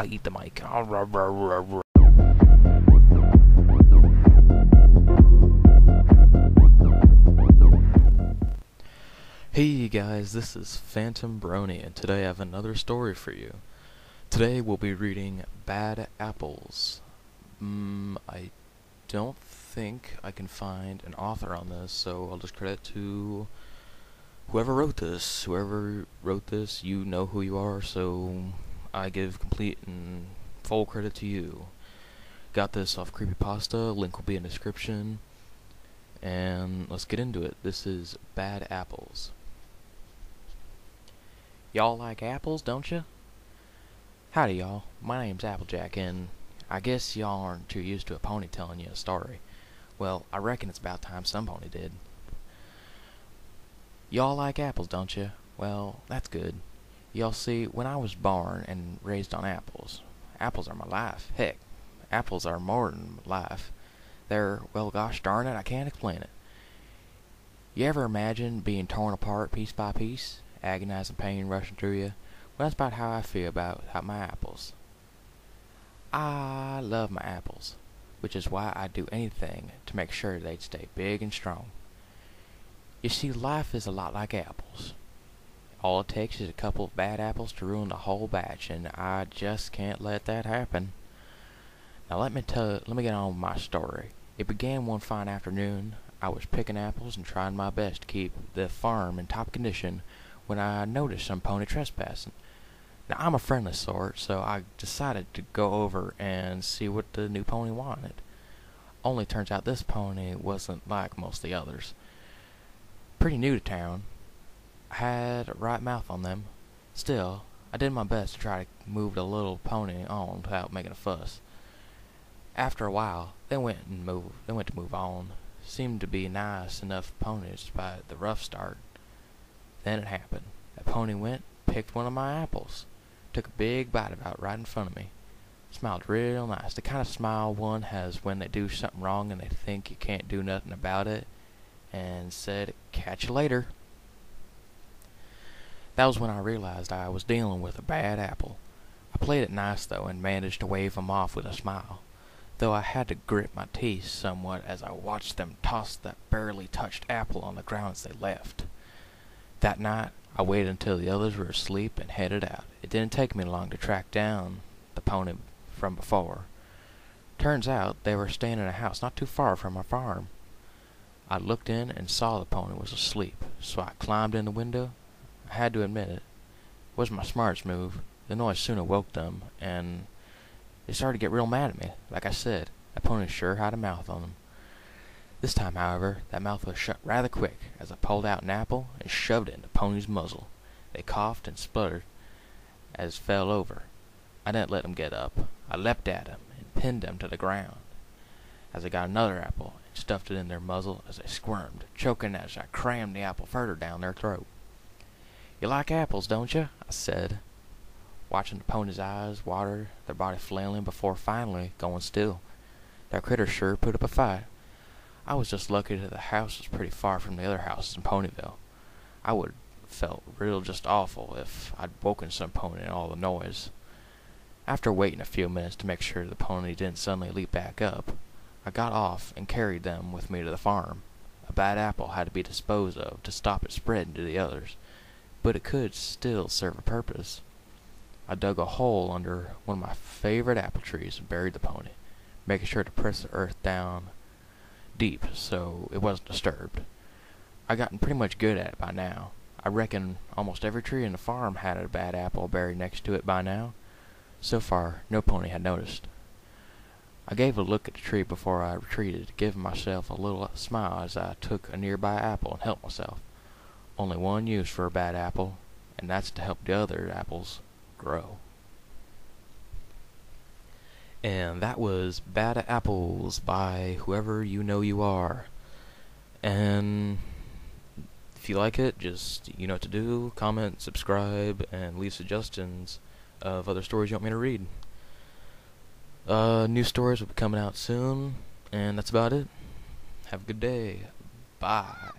I eat the mic. Hey guys, this is PhantomBrony, and today I have another story for you. Today we'll be reading Bad Apples. I don't think I can find an author on this, so I'll just credit to whoever wrote this. Whoever wrote this, you know who you are, so I give complete and full credit to you. Got this off Creepypasta, link will be in the description, and let's get into it. This is Bad Apples. Y'all like apples, don't ya? Howdy y'all, my name's Applejack, and I guess y'all aren't too used to a pony telling you a story. Well, I reckon it's about time some pony did. Y'all like apples, don't ya? Well, that's good. Y'all see, when I was born and raised on apples, apples are my life. Heck, apples are more than life. They're, well gosh darn it, I can't explain it. You ever imagine being torn apart piece by piece? Agonizing pain rushing through you? Well, that's about how I feel about my apples. I love my apples, which is why I'd do anything to make sure they'd stay big and strong. You see, life is a lot like apples. All it takes is a couple of bad apples to ruin the whole batch, and I just can't let that happen. Now let me get on with my story. It began one fine afternoon. I was picking apples and trying my best to keep the farm in top condition when I noticed some pony trespassing. Now, I'm a friendly sort, so I decided to go over and see what the new pony wanted. Only turns out this pony wasn't like most of the others. Pretty new to town. I had a right mouth on them. Still, I did my best to try to move the little pony on without making a fuss. After a while, they went to move on. Seemed to be nice enough ponies despite the rough start. Then it happened. That pony went, picked one of my apples, took a big bite of it right in front of me. Smiled real nice, the kind of smile one has when they do something wrong and they think you can't do nothing about it, and said, "Catch you later." That was when I realized I was dealing with a bad apple. I played it nice though and managed to wave them off with a smile, though I had to grit my teeth somewhat as I watched them toss that barely touched apple on the ground as they left. That night, I waited until the others were asleep and headed out. It didn't take me long to track down the pony from before. Turns out they were staying in a house not too far from our farm. I looked in and saw the pony was asleep, so I climbed in the window. I had to admit it wasn't my smartest move. The noise soon awoke them, and they started to get real mad at me. Like I said, that pony sure had a mouth on them. This time, however, that mouth was shut rather quick as I pulled out an apple and shoved it in the pony's muzzle. They coughed and spluttered as fell over. I didn't let them get up. I leapt at them and pinned them to the ground. As I got another apple and stuffed it in their muzzle as they squirmed, choking as I crammed the apple further down their throat. "You like apples, don't you?" I said, watching the pony's eyes water, their body flailing before finally going still. That critter sure put up a fight. I was just lucky that the house was pretty far from the other houses in Ponyville. I would have felt real just awful if I'd woken some pony in all the noise. After waiting a few minutes to make sure the pony didn't suddenly leap back up, I got off and carried them with me to the farm. A bad apple had to be disposed of to stop it spreading to the others, but it could still serve a purpose. I dug a hole under one of my favorite apple trees and buried the pony, making sure to press the earth down deep so it wasn't disturbed. I gotten pretty much good at it by now. I reckon almost every tree in the farm had a bad apple buried next to it by now. So far, no pony had noticed. I gave a look at the tree before I retreated, giving myself a little smile as I took a nearby apple and helped myself. Only one use for a bad apple, and that's to help the other apples grow. And that was Bad Apples by whoever you know you are. And if you like it, just, you know what to do. Comment, subscribe, and leave suggestions of other stories you want me to read. New stories will be coming out soon, and that's about it. Have a good day. Bye.